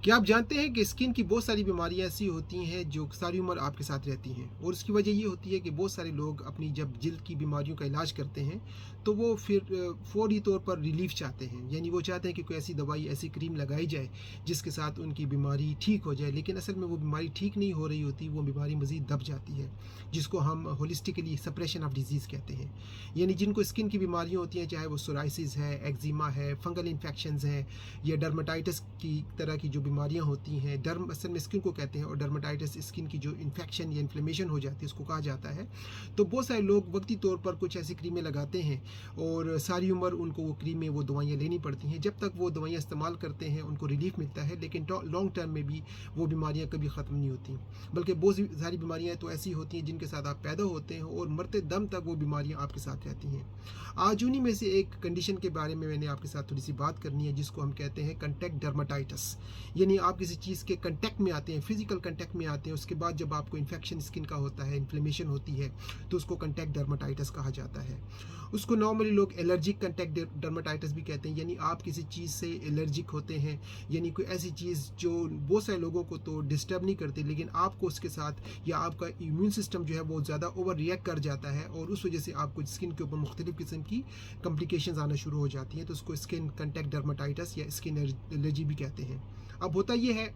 क्या आप जानते हैं कि स्किन की बहुत सारी बीमारियां ऐसी होती हैं जो सारी उम्र आपके साथ रहती हैं, और उसकी वजह ये होती है कि बहुत सारे लोग अपनी जब जिल्द की बीमारियों का इलाज करते हैं तो वो फिर फौरी तौर पर रिलीफ चाहते हैं, यानी वो चाहते हैं कि कोई ऐसी दवाई ऐसी क्रीम लगाई जाए जिसके साथ उनकी बीमारी ठीक हो जाए। लेकिन असल में वो बीमारी ठीक नहीं हो रही होती, वो बीमारी मज़ीद दब जाती है, जिसको हम होलिस्टिकली सप्रेशन ऑफ डिजीज़ कहते हैं। यानी जिनको स्किन की बीमारियाँ होती हैं, चाहे वो सोराइसिस है, एक्जिमा है, फंगल इन्फेक्शंस हैं, या डर्माटाइटिस की तरह की जो बीमारियां होती हैं, डर्म असल में स्किन को कहते हैं, और डर्माटाइटिस स्किन की जो इन्फेक्शन या इन्फ्लेमेशन हो जाती है उसको कहा जाता है। तो बहुत सारे लोग वक्ती तौर पर कुछ ऐसी क्रीमें लगाते हैं और सारी उम्र उनको वो क्रीमें वो दवाइयाँ लेनी पड़ती हैं। जब तक वो दवाइयाँ इस्तेमाल करते हैं उनको रिलीफ मिलता है, लेकिन लॉन्ग टर्म में भी वो बीमारियाँ कभी ख़त्म नहीं होती, बल्कि बहुत सारी बीमारियाँ तो ऐसी होती हैं जिनके साथ आप पैदा होते हैं और मरते दम तक वो बीमारियाँ आपके साथ रहती हैं। आज उन्हीं में से एक कंडीशन के बारे में मैंने आपके साथ थोड़ी सी बात करनी है, जिसको हम कहते हैं कंटैक्ट डर्माटाइटिस। यानी आप किसी चीज़ के कंटेक्ट में आते हैं, फिजिकल कंटेक्ट में आते हैं, उसके बाद जब आपको इन्फेक्शन स्किन का होता है, इन्फ्लेमेशन होती है, तो उसको कंटैक्ट डर्माटाइटिस कहा जाता है। उसको नॉर्मली लोग एलर्जिक कंटैक्ट डर्माटाइटिस भी कहते हैं, यानी आप किसी चीज़ से एलर्जिक होते हैं, यानी कोई ऐसी चीज़ जो बहुत सारे लोगों को तो डिस्टर्ब नहीं करती, लेकिन आपको उसके साथ या आपका इम्यून सिस्टम जो है वो ज़्यादा ओवर रिएक्ट कर जाता है, और उस वजह से आपको स्किन के ऊपर मुख्तलिफ किस्म की कॉम्प्लिकेशंस आना शुरू हो जाती हैं। तो उसको स्किन कंटैक्ट डर्माटाइटिस या स्किन एलर्जी भी कहते हैं। अब होता ये है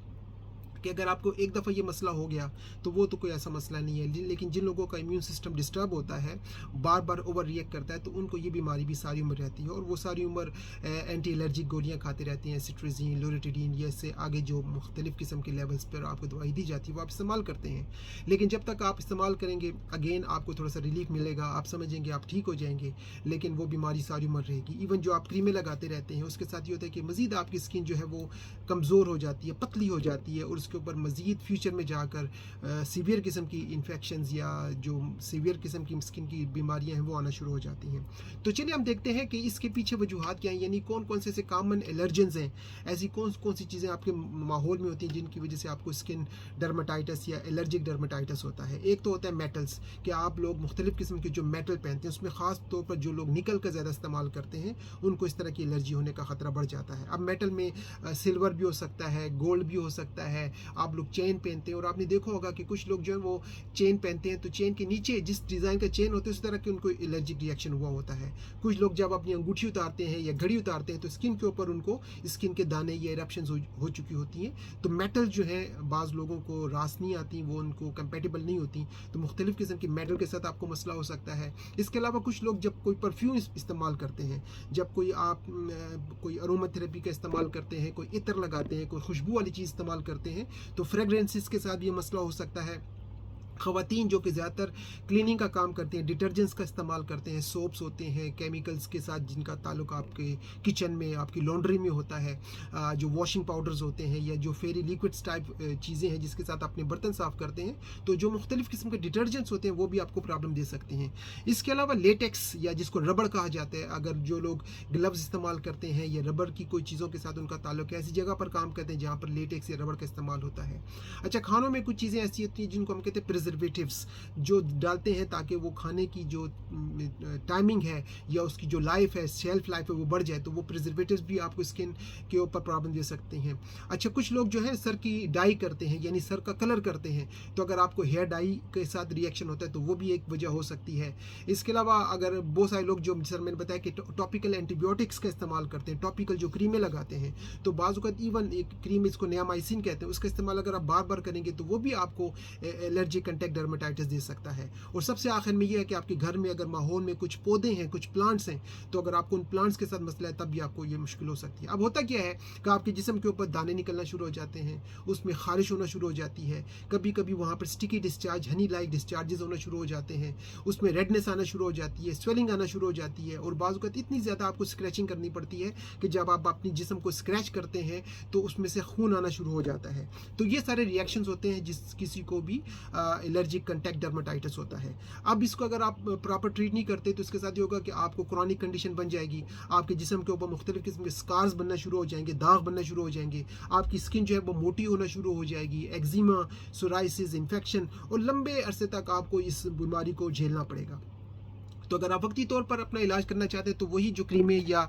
कि अगर आपको एक दफ़ा ये मसला हो गया तो वो तो कोई ऐसा मसला नहीं है, लेकिन जिन लोगों का इम्यून सिस्टम डिस्टर्ब होता है, बार बार ओवर रिएक्ट करता है, तो उनको ये बीमारी भी सारी उम्र रहती है, और वो सारी उम्र एंटी एलर्जिक गोलियाँ खाते रहती हैं, सिट्राज़ीन, लोरेटिडीन, या इससे आगे जो मुख्तलिफ़ किस्म के लेवल्स पर आपको दवाई दी जाती है वो आप इस्तेमाल करते हैं। लेकिन जब तक आप इस्तेमाल करेंगे, अगेन आपको थोड़ा सा रिलीफ मिलेगा, आप समझेंगे आप ठीक हो जाएंगे, लेकिन वो बीमारी सारी उम्र रहेगी। इवन जो आप क्रीमें लगाते रहते हैं उसके साथ ये होता है कि मज़ीद आपकी स्किन जो है वो कमज़ोर हो जाती है, पतली हो जाती है, और उसके ऊपर मज़ीद फ्यूचर में जाकर सीवियर किस्म की इन्फेक्शंस या जो सीवियर किस्म की स्किन की बीमारियां हैं वो आना शुरू हो जाती हैं। तो चलिए हम देखते हैं कि इसके पीछे वजूहात क्या हैं, यानी कौन कौन से कॉमन एलर्जेंस हैं, ऐसी कौन कौन सी चीज़ें आपके माहौल में होती हैं जिनकी वजह से आपको स्किन डर्माटाइटिस या एलर्जिक डर्माटाइटिस होता है। एक तो होता है मेटल्स, कि आप लोग मुख्तलिफ किस्म के जो मेटल पहनते हैं, उसमें ख़ास तौर पर जो लोग निकल का ज़्यादा इस्तेमाल करते हैं उनको इस तरह की एलर्जी होने का ख़तरा बढ़ जाता है। अब मेटल में सिल्वर भी हो सकता है, गोल्ड भी हो सकता है, आप लोग चेन पहनते हैं, और आपने देखा होगा कि कुछ लोग जो है वो चेन पहनते हैं तो चेन के नीचे जिस डिज़ाइन का चेन होता है उस तरह के उनको एलर्जिक रिएक्शन हुआ होता है। कुछ लोग जब अपनी अंगूठी उतारते हैं या घड़ी उतारते हैं तो स्किन के ऊपर उनको स्किन के दाने या इरप्शंस हो चुकी होती हैं। तो मेटल जो है बाज़ लोगों को रास नहीं आती, वो उनको कंपेटेबल नहीं होती, तो मुख्तलिफ किस्म के मेटल के साथ आपको मसला हो सकता है। इसके अलावा कुछ लोग जब कोई परफ्यूम इस्तेमाल करते हैं, जब कोई अरोमा थेरेपी का इस्तेमाल करते हैं, कोई इत्र लगाते हैं, कोई खुशबू वाली चीज़ इस्तेमाल करते हैं, तो फ्रेगरेंसेस के साथ भी मसला हो सकता है। ख़वातीन जो कि ज़्यादातर क्लीनिंग का काम करते हैं, डिटर्जेंट्स का इस्तेमाल करते हैं, सोप्स होते हैं केमिकल्स के साथ जिनका ताल्लुक आपके किचन में, आपकी लॉन्ड्री में होता है, जो वॉशिंग पाउडर्स होते हैं या जो फेरी लिक्विड्स टाइप चीज़ें हैं जिसके साथ अपने बर्तन साफ़ करते हैं, तो जो मुख्तलिफ़ किस्म के डिटर्जेंट्स होते हैं वो भी आपको प्रॉब्लम दे सकते हैं। इसके अलावा लेटेक्स या जिसको रबड़ कहा जाता है, अगर जो लोग ग्लव्स इस्तेमाल करते हैं या रबड़ की कोई चीज़ों के साथ उनका ताल्लुक है, ऐसी जगह पर काम करते हैं जहाँ पर लेटेक्स या रबड़ का इस्तेमाल होता है। अच्छा, खानों में कुछ चीज़ें ऐसी होती हैं जिनको हम कहते हैं प्रिजर्वेटिव्स, जो डालते हैं ताकि वो खाने की जो टाइमिंग है या उसकी जो लाइफ है, शेल्फ लाइफ है, वो बढ़ जाए, तो वो प्रिजर्वेटिव्स भी आपको स्किन के ऊपर प्रॉब्लम दे सकते हैं। अच्छा, कुछ लोग जो है सर की डाई करते हैं, यानी सर का कलर करते हैं, तो अगर आपको हेयर डाई के साथ रिएक्शन होता है तो वो भी एक वजह हो सकती है। इसके अलावा अगर बहुत सारे लोग जो सर मैंने बताया कि टॉपिकल एंटीबायोटिक्स का इस्तेमाल करते हैं, टॉपिकल जो क्रीमें लगाते हैं, तो बाज़ इवन एक क्रीम इसको नियामाइसिन कहते हैं, उसका इस्तेमाल अगर आप बार बार करेंगे तो वो भी आपको एलर्जी कंटैक्ट डर्माटाइटिस दे सकता है। और सबसे आखिर में ये है कि आपके घर में अगर माहौल में कुछ पौधे हैं, कुछ प्लांट्स हैं, तो अगर आपको उन प्लांट्स के साथ मसला है तब भी आपको ये मुश्किल हो सकती है। अब होता क्या है कि आपके जिस्म के ऊपर दाने निकलना शुरू हो जाते हैं, उसमें खारिश होना शुरू हो जाती है, कभी कभी वहाँ पर sticky discharge, Honey like discharges होना शुरू हो जाते हैं, उसमें रेडनेस आना शुरू हो जाती है, स्वेलिंग आना शुरू हो जाती है, और बाज़ वक़्त इतनी ज़्यादा आपको स्क्रैचिंग करनी पड़ती है कि जब आप अपनी जिस्म को स्क्रैच करते हैं तो उसमें से खून आना शुरू हो जाता है। तो ये सारे रिएक्शंस होते हैं जिस किसी को भी एलर्जिक कंटैक्ट डर्माटाइटिस होता है। अब इसको अगर आप प्रॉपर ट्रीट नहीं करते तो इसके साथ ये होगा कि आपको क्रॉनिक कंडीशन बन जाएगी, आपके जिस्म के ऊपर मुख्तलिफ किस्म के स्कार्स बनना शुरू हो जाएंगे, दाग बनना शुरू हो जाएंगे, आपकी स्किन जो है वो मोटी होना शुरू हो जाएगी, एक्जिमा, सोराइसिस, इन्फेक्शन, और लंबे अरसे तक आपको इस बीमारी को झेलना पड़ेगा। तो अगर आप वक्ती तौर पर अपना इलाज करना चाहते हैं तो वही जो क्रीमें या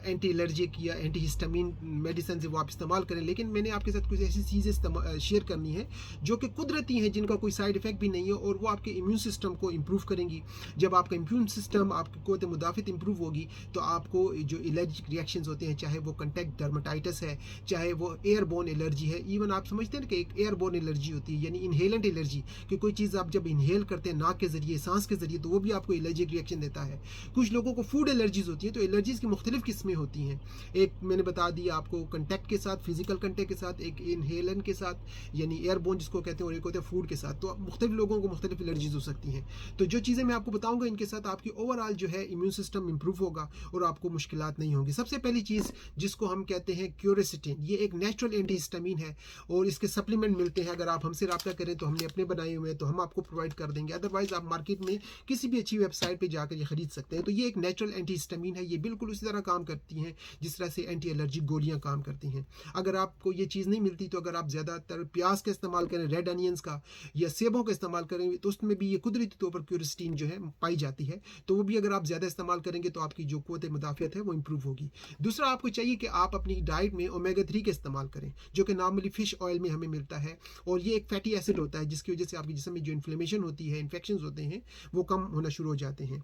एंटी एलर्जिक या एंटी हिस्टामिन मेडिसिन है वो आप इस्तेमाल करें। लेकिन मैंने आपके साथ कुछ ऐसी चीज़ें शेयर करनी है जो कि कुदरती हैं, जिनका कोई साइड इफेक्ट भी नहीं है, और वो आपके इम्यून सिस्टम को इम्प्रूव करेंगी। जब आपका इम्यून सिस्टम, आपकी क़ुव्वत मुदाफ़त इम्प्रूव होगी तो आपको जो एलर्जिक रिएक्शंस होते हैं, चाहे वो कंटेक्ट डर्मेटाइटिस है, चाहे वो एयरबोर्न एलर्जी है, इवन आप समझते हैं ना कि एक एयरबोर्न एलर्जी होती है, यानी इनहेलेंट एलर्जी, कि कोई चीज़ आप जब इनहेल करते हैं नाक के ज़रिए, सांस के ज़रिए, तो वो भी आपको एलर्जिक रिएक्शन देता है। कुछ लोगों को फूड एलर्जीज होती हैं, तो एलर्जीज़ की मुख्तलिफ किस्में होती हैं। एक मैंने बता दिया आपको कंटेक्ट के साथ, फिजिकल कंटेक्ट के साथ, एक इनहेलन के साथ यानी एयरबोर्न जिसको कहते हैं, और एक होता है फूड के साथ। तो मुख्तलिफ लोगों को मुख्तलिफ एलर्जीज हो सकती हैं। तो जो चीज़ें मैं आपको बताऊंगा, इनके साथ आपकी ओवरऑल जो है इम्यून सिस्टम इंप्रूव होगा और आपको मुश्किलात नहीं होंगी। सबसे पहली चीज़ जिसको हम कहते हैं क्यूरेसिटिन, ये एक नेचुरल एंटीहिस्टामिन है और इसके सप्लीमेंट मिलते हैं। अगर आप हमसे रब्ता करें तो हमने अपने बनाए हुए हैं, तो हम आपको प्रोवाइड कर देंगे। अदरवाइज आप मार्केट में किसी भी अच्छी वेबसाइट पे जाकर ये खरीद सकते हैं। तो ये एक नेचुरल एंटीहिस्टामिन है, ये बिल्कुल उसी तरह काम करती हैं जिस तरह से एंटी एलर्जी गोलियां काम करती हैं। अगर आपको ये चीज़ नहीं मिलती तो अगर आप ज़्यादातर प्याज का इस्तेमाल करें, रेड अनियंस का या सेबों का इस्तेमाल करें, तो उसमें भी ये कुदरती तौर पर क्यूरेसिटिन जो है पाई जाती है। तो वो भी अगर आप ज़्यादा इस्तेमाल करेंगे तो आपकी जो क़ुव्वत मुदाफ़त है वो इंप्रूव होगी। दूसरा, आपको चाहिए कि आप अपनी डाइट में ओमेगा 3 का इस्तेमाल करें, जो कि नॉर्मली फ़िश ऑयल में हमें मिलता है, और ये एक फैटी एसिड होता है जिसकी वजह से आपके जिस्म में जो इन्फ्लेमेशन होती है, इन्फेक्शन होते हैं, वो कम होना शुरू हो जाते हैं।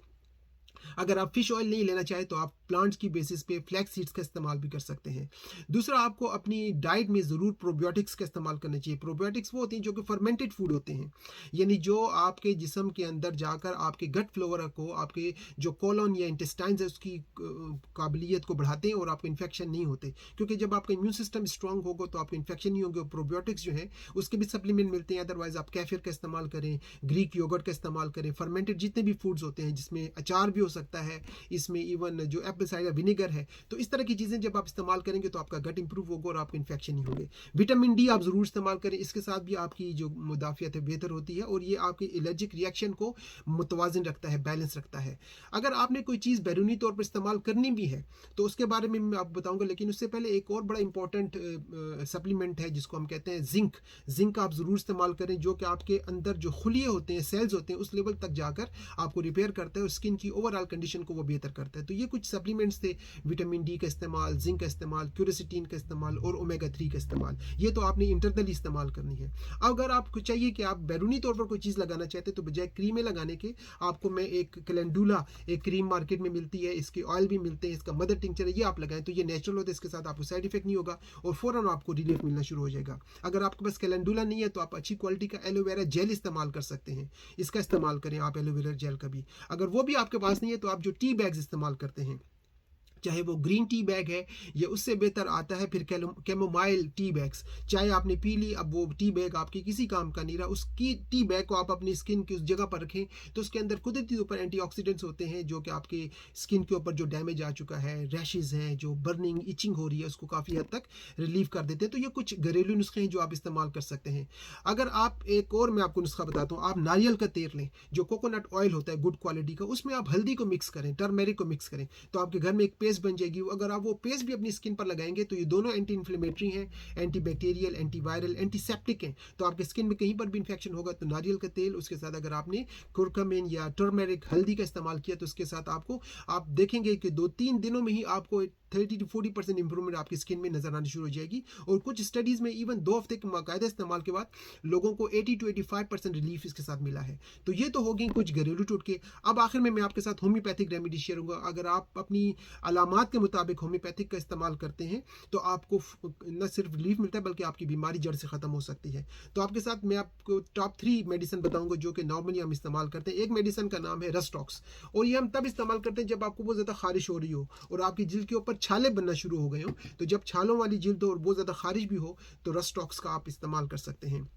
अगर आप फिश ऑयल नहीं लेना चाहें तो आप प्लांट्स की बेसिस पे फ्लैक्स सीड्स का इस्तेमाल भी कर सकते हैं। दूसरा, आपको अपनी डाइट में ज़रूर प्रोबायोटिक्स का इस्तेमाल करना चाहिए। प्रोबायोटिक्स वो होते हैं जो कि फर्मेंटेड फूड होते हैं, यानी जो आपके जिस्म के अंदर जाकर आपके गट फ्लोरा को, आपके जो कोलन या इंटेस्टाइन्स है उसकी काबिलियत को बढ़ाते हैं और आपको इन्फेक्शन नहीं होते। क्योंकि जब आपका इम्यून सिस्टम स्ट्रॉन्ग होगा तो आपको इन्फेक्शन नहीं होंगे। प्रोबायोटिक्स जो है उसके भी सप्लीमेंट मिलते हैं। अदरवाइज आप कैफिर का इस्तेमाल करें, ग्रीक योगर्ट का इस्तेमाल करें, फर्मेंटेड जितने भी फूड्स होते हैं, जिसमें अचार भी हो सकता है, इसमें इवन जो एप्पल साइडर विनेगर है, तो इस तरह की चीज़ें जब आप इस्तेमाल करेंगे तो आपका गट इंप्रूव होगा और आपको इन्फेक्शन नहीं होंगे। विटामिन डी आप ज़रूर इस्तेमाल करें, इसके साथ भी आपकी जो मुदाफ़ियत है बेहतर होती है और ये आपकी एलर्जिक रिएक्शन को मुतवाज़िन रखता है, बैलेंस रखता है। अगर आपने कोई चीज़ बैरूनी तौर पर इस्तेमाल करनी भी है तो उसके बारे में मैं आपको बताऊँगा, लेकिन उससे पहले एक और बड़ा इंपॉर्टेंट सप्लीमेंट है जिसको हम कहते हैं जिंक। जिंक आप ज़रूर इस्तेमाल करें, जो कि आपके अंदर जो खुलिये होते हैं, सेल्स होते हैं, उस लेवल तक जाकर आपको रिपेयर करता है और स्किन की ओवरऑल कंडीशन को वो बेहतर करता है। तो ये कुछ सप्लीमेंट्स थे, विटामिन डी का इस्तेमाल, जिंक का इस्तेमाल, क्यूरेसिटिन का इस्तेमाल और ओमेगा 3 का इस्तेमाल। ये तो आपने इंटरनली इस्तेमाल करनी है। अगर आपको चाहिए कि आप बैरूनी तौर पर कोई चीज़ लगाना चाहते हैं तो बजाय क्रीमें लगाने के आपको मैं एक कैलेंडुला, एक क्रीम मार्केट में मिलती है, इसके ऑयल भी मिलते हैं, इसका मदर टिंचर है, ये आप लगाएं तो ये नेचुरल होता है, इसके साथ आपको साइड इफेक्ट नहीं होगा और फ़ौरन आपको रिलीफ मिलना शुरू हो जाएगा। अगर आपके पास कैलेंडुला नहीं है तो आप अच्छी क्वालिटी का एलोवेरा जेल इस्तेमाल कर सकते हैं, इसका इस्तेमाल करें आप एलोवेरा जेल का भी। अगर वो भी आपके पास नहीं है तो आप जो टी बैग्स इस्तेमाल करते हैं, चाहे वो ग्रीन टी बैग है या उससे बेहतर आता है फिर कैमोमाइल टी बैग्स, चाहे आपने पी ली, अब वो टी बैग आपके किसी काम का नहीं रहा, उसकी टी बैग को आप अपनी स्किन की उस जगह पर रखें तो उसके अंदर कुदरती ऊपर एंटीऑक्सीडेंट्स होते हैं जो कि आपके स्किन के ऊपर जो डैमेज आ चुका है, रैशेज़ हैं, जो बर्निंग इचिंग हो रही है, उसको काफ़ी हद तक रिलीव कर देते हैं। तो ये कुछ घरेलू नुस्खे हैं जो आप इस्तेमाल कर सकते हैं। अगर आप एक और मैं आपको नुस्खा बताता हूँ, आप नारियल का तेल लें, जो कोकोनट ऑयल होता है गुड क्वालिटी का, उसमें आप हल्दी को मिक्स करें, टर्मेरिक को मिक्स करें, तो आपके घर में एक पेस्ट बन जाएगी। अगर आप वो पेस्ट भी अपनी स्किन पर लगाएंगे तो ये दोनों एंटी इन्फ्लेमेटरी हैं, anti bacterial, anti viral, antiseptic हैं। तो आपके स्किन में कहीं पर भी इन्फेक्शन होगा तो नारियल का तेल, उसके साथ अगर आपने कुरकुमिन या टर्मेरिक, हल्दी का इस्तेमाल किया तो उसके साथ आपको, आप देखेंगे कि 2-3 दिनों में ही आपको 30 to 40% इंप्रूवमेंट आपकी स्किन में नजर आनी शुरू हो जाएगी। और कुछ स्टडीज़ में इवन 2 हफ्ते के बाकायदा इस्तेमाल के बाद लोगों को 80 to 85% रिलीफ इसके साथ मिला है। तो ये तो हो गई कुछ घरेलू टोटके। अब आखिर में मैं आपके साथ होम्योपैथिक रेमेडी शेयर करूंगा। अगर आप अपनी अलामात के मुताबिक होम्योपैथिक का इस्तेमाल करते हैं तो आपको न सिर्फ रिलीफ मिलता है बल्कि आपकी बीमारी जड़ से ख़त्म हो सकती है। तो आपके साथ मैं आपको टॉप 3 मेडिसिन बताऊंगा जो कि नॉर्मली हम इस्तेमाल करते हैं। एक मेडिसिन का नाम है रस्टॉक्स, और ये हम तब इस्तेमाल करते हैं जब आपको बहुत ज़्यादा खारिश हो रही हो और आपकी जिल्द के ऊपर छाले बनना शुरू हो गए हो। तो जब छालों वाली जिल्द हो और बहुत ज़्यादा खारिश भी हो तो रस्टॉक्स का आप इस्तेमाल कर सकते हैं।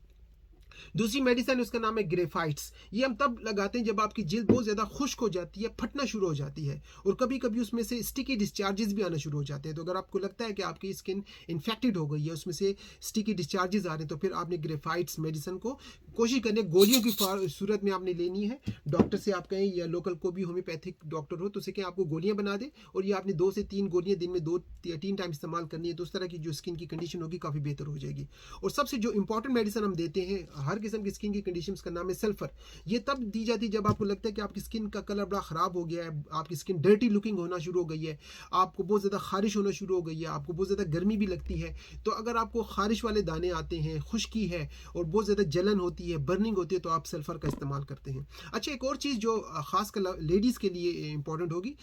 दूसरी मेडिसिन उसका नाम है ग्रेफाइट्स। ये हम तब लगाते हैं जब आपकी जिल्द बहुत ज़्यादा खुश्क हो जाती है, फटना शुरू हो जाती है और कभी कभी उसमें से स्टिकी डिस्चार्जेस भी आना शुरू हो जाते हैं। तो अगर आपको लगता है कि आपकी स्किन इन्फेक्टेड हो गई है, उसमें से स्टिकी डिस्चार्जेस आ रहे हैं, तो फिर आपने ग्रेफाइट्स मेडिसिन को कोशिश करनी है गोलियों की सूरत में आपने लेनी है। डॉक्टर से आप कहें या लोकल को भी होम्योपैथिक डॉक्टर हो तो उसे कहें आपको गोलियां बना दे और ये आपने 2 से 3 गोलियां दिन में 2 या 3 टाइम इस्तेमाल करनी है। तो उस तरह की जो स्किन की कंडीशन होगी काफ़ी बेहतर हो जाएगी। और सबसे जो इंपॉर्टेंट मेडिसिन हम देते हैं हर किस्म की स्किन की कंडीशंस का नाम है सल्फर। ये तब दी जाती है जब आपको लगता है कि आपकी स्किन का कलर बड़ा ख़राब हो गया है, आपकी स्किन डर्टी लुकिंग होना शुरू हो गई है, आपको बहुत ज़्यादा खारिश होना शुरू हो गई है, आपको बहुत ज़्यादा गर्मी भी लगती है। तो अगर आपको खारिश वाले दाने आते हैं, खुश्की है और बहुत ज़्यादा जलन होती है, बर्निंग होती है, तो आप सल्फ़र का इस्तेमाल करते हैं। अच्छा, एक और चीज़ जो ख़ासकर लेडीज़ के लिए इंपॉर्टेंट होगी,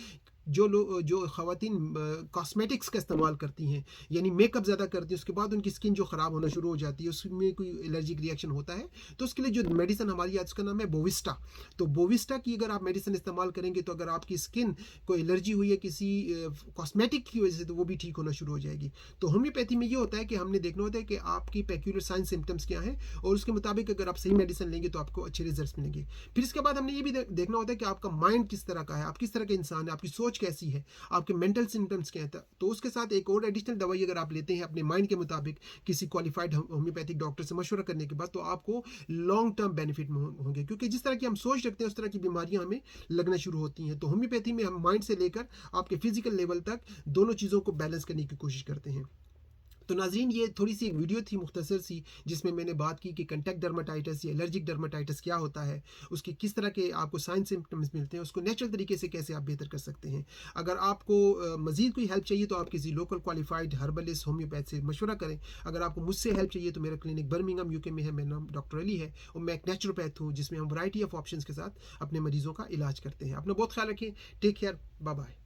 जो ख़वातीन कॉस्मेटिक्स का इस्तेमाल करती हैं, यानी मेकअप ज़्यादा करती हैं, उसके बाद उनकी स्किन जो ख़राब होना शुरू हो जाती है, उसमें कोई एलर्जिक रिएक्शन होता है, तो उसके लिए जो मेडिसिन हमारी आज, उसका नाम है बोविस्टा। तो बोविस्टा की अगर आप मेडिसिन इस्तेमाल करेंगे तो अगर आपकी स्किन को एलर्जी हुई है किसी कॉस्मेटिक की वजह से, तो वो भी ठीक होना शुरू हो जाएगी। तो होम्योपैथी में ये होता है कि हमने देखना होता है कि आपकी पेक्यूलर साइन सिम्टम्स क्या हैं, और उसके मुताबिक अगर आप सही मेडिसिन लेंगे तो आपको अच्छे रिजल्ट मिलेंगे। फिर इसके बाद हमने ये भी देखना होता है कि आपका माइंड किस तरह का है, आप किस तरह के इंसान है, आपकी सोच कैसी है, आपके मेंटल सिम्टम्स क्या हैं। तो उसके साथ एक और एडिशनल दवाई अगर आप लेते हैं अपने माइंड के मुताबिक किसी क्वालिफाइड होम्योपैथिक डॉक्टर से मशवरा करने के बाद, तो आपको लॉन्ग टर्म बेनिफिट होंगे, क्योंकि जिस तरह की हम सोच रखते हैं उस तरह की बीमारियां हमें लगना शुरू होती हैं। तो होम्योपैथी में हम माइंड से लेकर आपके फिजिकल लेवल तक दोनों चीज़ों को बैलेंस करने की कोशिश करते हैं। तो नाज़रीन, ये थोड़ी सी एक वीडियो थी मुख्तसर सी, जिसमें मैंने बात की कि कंटेक्ट डर्माटाइटिस या एलर्जिक डर्माटाइटिस क्या होता है, उसके किस तरह के आपको साइन सिम्टम्स मिलते हैं, उसको नेचुरल तरीके से कैसे आप बेहतर कर सकते हैं। अगर आपको मज़ीद कोई हेल्प चाहिए तो आप किसी लोकल क्वालिफाइड हर्बलिस्ट होम्योपैथ से मशवरा करें। अगर आपको मुझसे हेल्प चाहिए तो मेरा क्लिनिक बर्मिंघम यूके में है, मेरा नाम डॉक्टर अली है, और मैं एक नेचुरोपैथ हूँ जिसमें हम वैरायटी ऑफ ऑप्शंस के साथ अपने मरीज़ों का इलाज करते हैं। अपना बहुत ख्याल रखें, टेक केयर, बाय बाय।